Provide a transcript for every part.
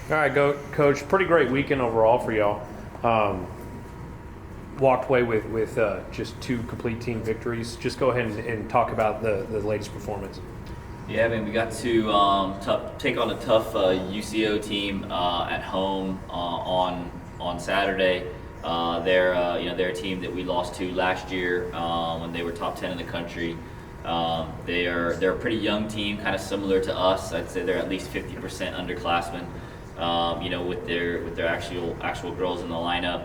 All right, Coach. Pretty great weekend overall for y'all. Walked away with just 2 complete team victories. Just go ahead and talk about the latest performance. Yeah, I mean, we got to take on a tough UCO team at home on Saturday. They're a team that we lost to last year when they were top 10 in the country. They're a pretty young team, kind of similar to us. I'd say they're at least 50% underclassmen. With their actual girls in the lineup.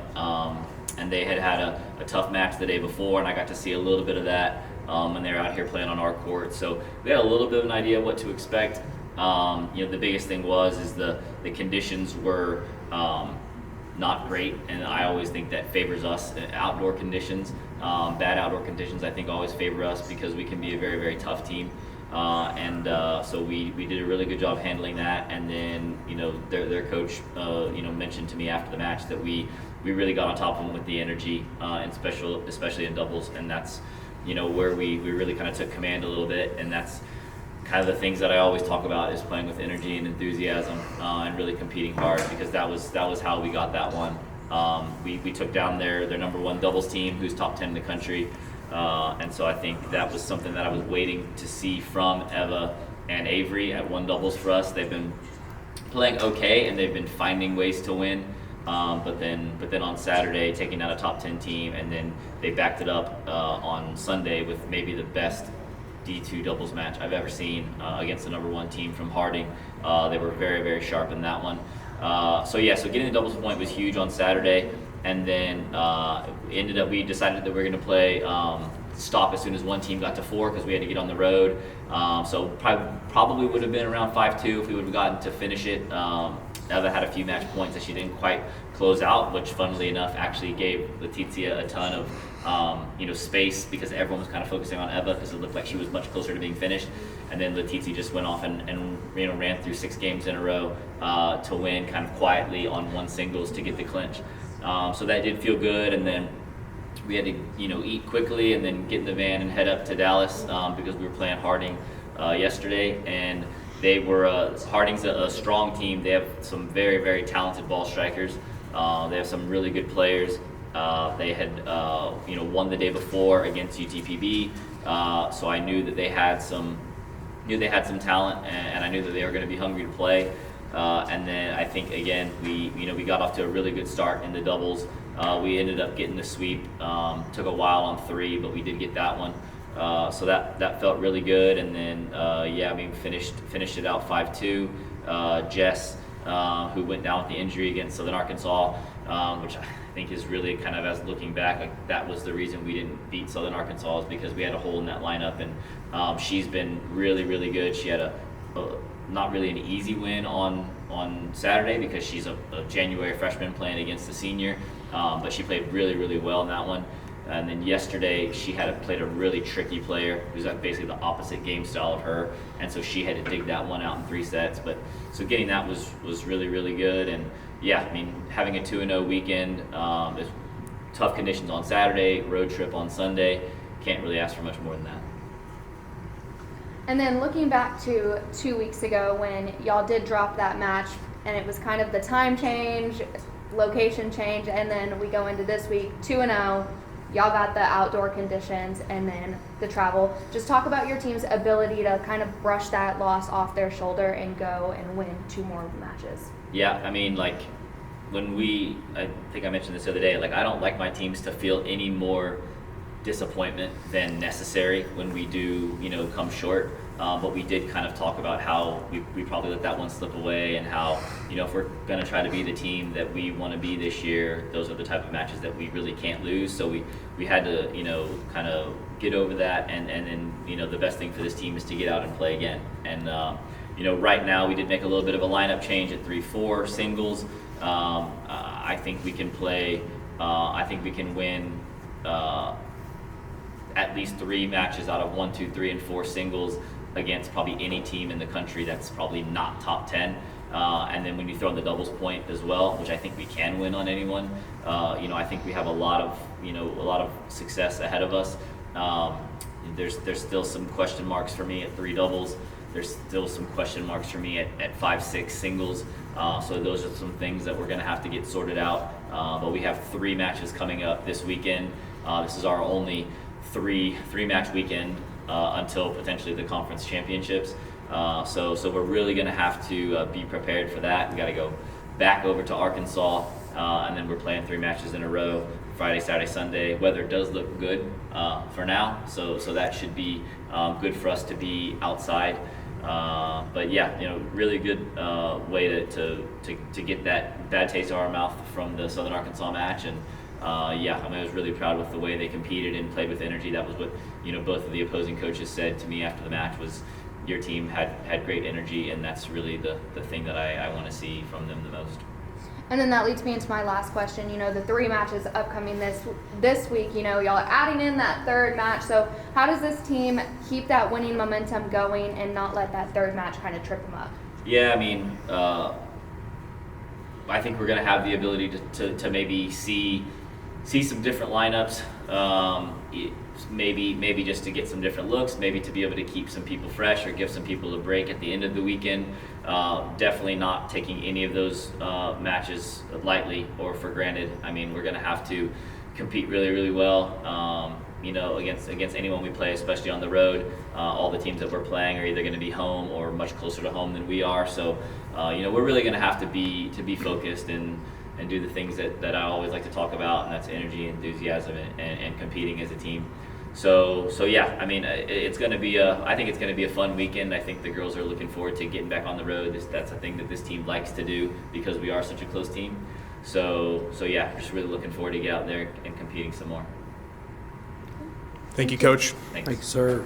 And they had a tough match the day before, and I got to see a little bit of that when they were out here playing on our court. So we had a little bit of an idea of what to expect. The biggest thing is the conditions were not great, and I always think that favors us. Outdoor conditions, bad outdoor conditions, I think always favor us because we can be a very, very tough team. So we did a really good job handling that, and then their coach mentioned to me after the match that we really got on top of them with the energy, and especially in doubles, and that's where we really kind of took command a little bit, and that's kind of the things that I always talk about is playing with energy and enthusiasm and really competing hard, because that was how we got that one. We took down their number 1 doubles team, who's top 10 in the country. And so I think that was something that I was waiting to see from Eva and Avery at one doubles for us. They've been playing okay, and they've been finding ways to win. But then on Saturday, taking out a top 10 team, and then they backed it up on Sunday with maybe the best D2 doubles match I've ever seen against the number 1 team from Harding. They were very, very sharp in that one. So getting the doubles point was huge on Saturday. And then we decided that we were going to play stop as soon as one team got to 4, because we had to get on the road. So probably would have been around 5-2 if we would have gotten to finish it. Eva had a few match points that she didn't quite close out, which funnily enough actually gave Letizia a ton of space, because everyone was kind of focusing on Eva because it looked like she was much closer to being finished. And then Letizia just went off and ran through 6 games in a row to win kind of quietly on 1 singles to get the clinch. So that did feel good, and then we had to eat quickly and then get in the van and head up to Dallas because we were playing Harding yesterday, and Harding's a strong team. They have some very, very talented ball strikers. They have some really good players. They had won the day before against UTPB, so I knew that they had some talent, and I knew that they were going to be hungry to play. And then I think again we got off to a really good start in the doubles. We ended up getting the sweep. Took a while on 3, but we did get that one. So that felt really good. And then we finished it out 5-2. Jess, who went down with the injury against Southern Arkansas, which I think is really kind of, as looking back, like that was the reason we didn't beat Southern Arkansas, is because we had a hole in that lineup, and she's been really, really good. She had a not really an easy win on Saturday because she's a January freshman playing against the senior, but she played really, really well in that one. And then yesterday she played a really tricky player who's basically the opposite game style of her, and so she had to dig that one out in 3 sets. But so getting that was really, really good. And having a 2-0 weekend, is tough conditions on Saturday, road trip on Sunday. Can't really ask for much more than that. And then looking back to 2 weeks ago when y'all did drop that match, and it was kind of the time change, location change, and then we go into this week 2-0. Y'all got the outdoor conditions and then the travel. Just talk about your team's ability to kind of brush that loss off their shoulder and go and win 2 more matches. Yeah, I think I mentioned this the other day, I don't like my teams to feel any more disappointment than necessary when we do, come short. But we did kind of talk about how we probably let that one slip away, and how, if we're going to try to be the team that we want to be this year, those are the type of matches that we really can't lose. So we had to, kind of get over that, and then, the best thing for this team is to get out and play again. And, right now we did make a little bit of a lineup change at 3-4 singles. I think we can play, I think we can win at least 3 matches out of 1, 2, 3, and 4 singles against probably any team in the country that's probably not top 10. And then when you throw in the doubles point as well, which I think we can win on anyone, I think we have a lot of success ahead of us. There's still some question marks for me at 3 doubles. there's still some question marks for me at 5-6 singles. So those are some things that we're going to have to get sorted out. But we have 3 matches coming up this weekend. This is our only three-match weekend until potentially the conference championships. So we're really going to have to be prepared for that. We got to go back over to Arkansas, and then we're playing 3 matches in a row, Friday, Saturday, Sunday. Weather does look good for now, so that should be good for us to be outside. But yeah, really good way to get that bad taste out of our mouth from the Southern Arkansas match. And yeah, I was really proud with the way they competed and played with energy. That was what both of the opposing coaches said to me after the match was, your team had great energy, and that's really the thing that I want to see from them the most. And then that leads me into my last question. The 3 matches upcoming this week, y'all are adding in that 3rd match. So how does this team keep that winning momentum going and not let that 3rd match kind of trip them up? Yeah, I think we're going to have the ability to maybe see some different lineups. Maybe just to get some different looks, maybe to be able to keep some people fresh or give some people a break at the end of the weekend. Definitely not taking any of those matches lightly or for granted. We're going to have to compete really, really well. Against anyone we play, especially on the road. All the teams that we're playing are either going to be home or much closer to home than we are. So, we're really going to have to be focused and do the things that I always like to talk about, and that's energy, enthusiasm, and competing as a team. So yeah, it's going to be I think it's going to be a fun weekend. I think the girls are looking forward to getting back on the road. That's a thing that this team likes to do because we are such a close team. So yeah, just really looking forward to get out there and competing some more. Thank you, Coach. Thanks. Thank you, sir.